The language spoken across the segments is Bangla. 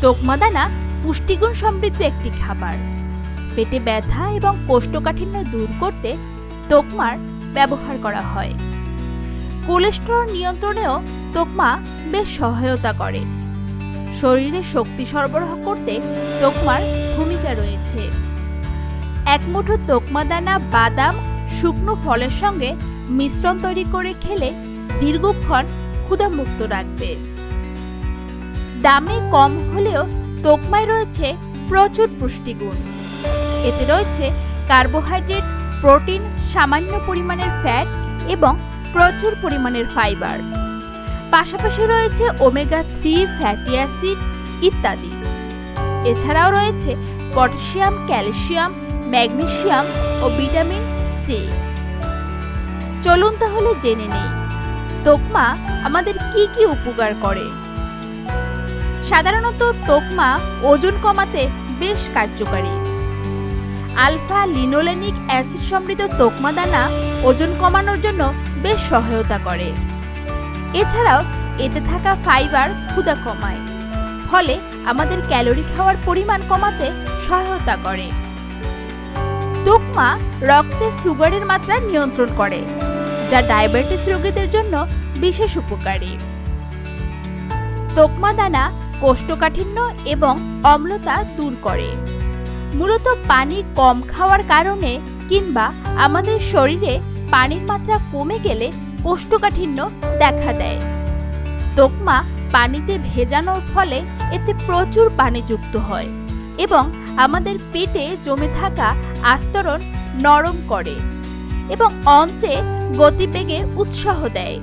তোকমা দানা পুষ্টিগুণ সমৃদ্ধ একটি খাবার। পেটে ব্যথা এবং কোষ্ঠকাঠিন্য দূর করতে তোকমার ব্যবহার করা হয়। কোলেস্টেরল নিয়ন্ত্রণেও তোকমা বেশ সহায়তা করে। শরীরে শক্তি সরবরাহ করতে তোকমার ভূমিকা রয়েছে। এক মুঠো তোকমা দানা বাদাম শুকনো ফলের সঙ্গে মিশ্রণ তৈরি করে খেলে দীর্ঘক্ষণ ক্ষুধামুক্ত রাখবে। দামে কম হলেও তোকমায় রয়েছে প্রচুর পুষ্টিগুণ। এতে রয়েছে কার্বোহাইড্রেট, প্রোটিন, সামান্য পরিমাণের ফ্যাট এবং প্রচুর পরিমাণের ফাইবার। পাশাপাশি রয়েছে ওমেগা 3 ফ্যাটি অ্যাসিড ইত্যাদি। এছাড়াও রয়েছে পটাশিয়াম, ক্যালসিয়াম, ম্যাগনেসিয়াম ও ভিটামিন সি। চলুন তাহলে জেনে নেই তোকমা আমাদের কি কি উপকার করে। সাধারণত তোকমা ওজন কমাতে বেশ কার্যকারী। আলফা লিনোলেনিক অ্যাসিড সমৃদ্ধ তোকমা দানা ওজন কমানোর জন্য বেশ সহায়তা করে। এছাড়াও এতে থাকা ফাইবার ক্ষুধা কমায়, ফলে আমাদের ক্যালোরি খাওয়ার পরিমাণ কমাতে সহায়তা করে। তোকমা রক্তে সুগারের মাত্রা নিয়ন্ত্রণ করে, যা ডায়াবেটিস রোগীদের জন্য বিশেষ উপকারী। তোকমা দানা কোষ্ঠকাঠিন্য এবং অম্লতা দূর করে। মূলত পানি কম খাওয়ার কারণে কিংবা আমাদের শরীরে পানির মাত্রা কমে গেলে কোষ্ঠকাঠিন্য দেখা দেয়। তোকমা পানিতে ভেজানোর ফলে এতে প্রচুর পানি যুক্ত হয় এবং আমাদের পেটে জমে থাকা আস্তরণ নরম করে এবং অন্ত্রে গতিবেগে উৎসাহ দেয়।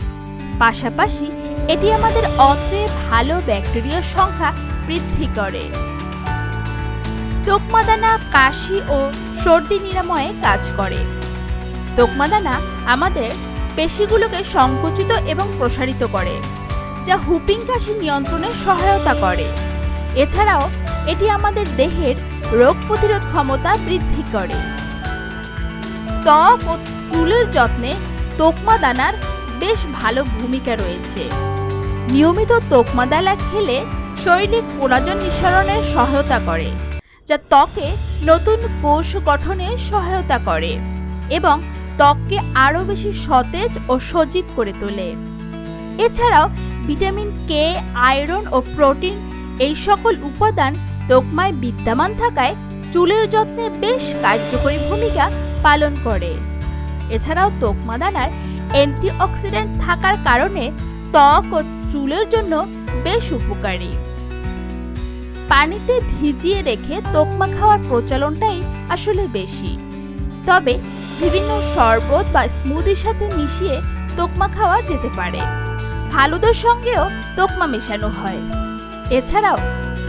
পাশাপাশি এটি আমাদের অন্ত্রে ভালো ব্যাকটেরিয়ার সংখ্যা বৃদ্ধি করে। তোকমা দানা কাশি ও সর্দি নিরাময়ে কাজ করে। তোকমা দানা আমাদের পেশিগুলোকে সংকুচিত এবং প্রসারিত করে, যা হুপিং কাশি নিয়ন্ত্রণে সহায়তা করে। এছাড়াও এটি আমাদের দেহের রোগ প্রতিরোধ ক্ষমতা বৃদ্ধি করে। ত্বক ও চুলের যত্নে তোকমা দানার বেশ ভালো ভূমিকা রয়েছে। নিয়মিত তোকমা দানা খেলে শরীরে কোলাজেন নিঃসরণে সহায়তা করে, যা ত্বকে নতুন কোষ গঠনে সহায়তা করে এবং ত্বককে আরও বেশি সতেজ ও সজীব করে তোলে। এছাড়াও ভিটামিন কে, আয়রন ও প্রোটিন এই সকল উপাদান তোকমায় বিদ্যমান থাকায় চুলের যত্নে বেশ কার্যকরী ভূমিকা পালন করে। এছাড়াও তোকমা দানার অ্যান্টিঅক্সিডেন্ট থাকার কারণে ত্বক ও চুলের জন্য বেশ উপকারী। পানিতে ভিজিয়ে রেখে তোকমা খাওয়ার প্রচলনটাই আসলে বেশি, তবে বিভিন্ন শরবত বা স্মুদির সাথে মিশিয়ে তোকমা খাওয়া যেতে পারে। ফালুদার সঙ্গেও তোকমা মেশানো হয়। এছাড়াও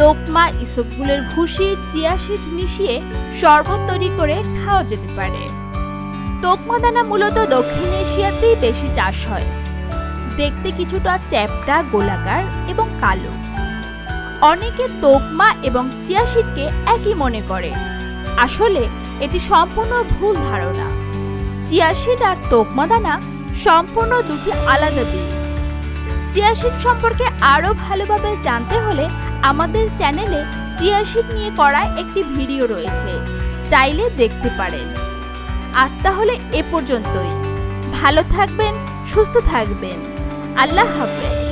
তোকমা, ইসবগুলের ভুসি, চিয়া সিড মিশিয়ে শরবত তৈরি করে খাওয়া যেতে পারে। তোকমা দানা মূলত দক্ষিণ এশিয়াতেই বেশি চাষ হয়। দেখতে কিছুটা চ্যাপ্টা, গোলাকার এবং কালো। অনেকে তোকমা এবং চিয়া সিডকে একই মনে করে। আসলে এটি সম্পূর্ণ ভুল ধারণা। চিয়া সিড আর তোকমা দানা সম্পূর্ণ দুটি আলাদা বীজ। চিয়া সিড সম্পর্কে আরো ভালোভাবে জানতে হলে আমাদের চ্যানেলে চিয়া সিড নিয়ে করা একটি ভিডিও রয়েছে, চাইলে দেখতে পারেন। আজ তাহলে এ পর্যন্তই। ভালো থাকবেন, সুস্থ থাকবেন। আল্লাহ হাফেজ।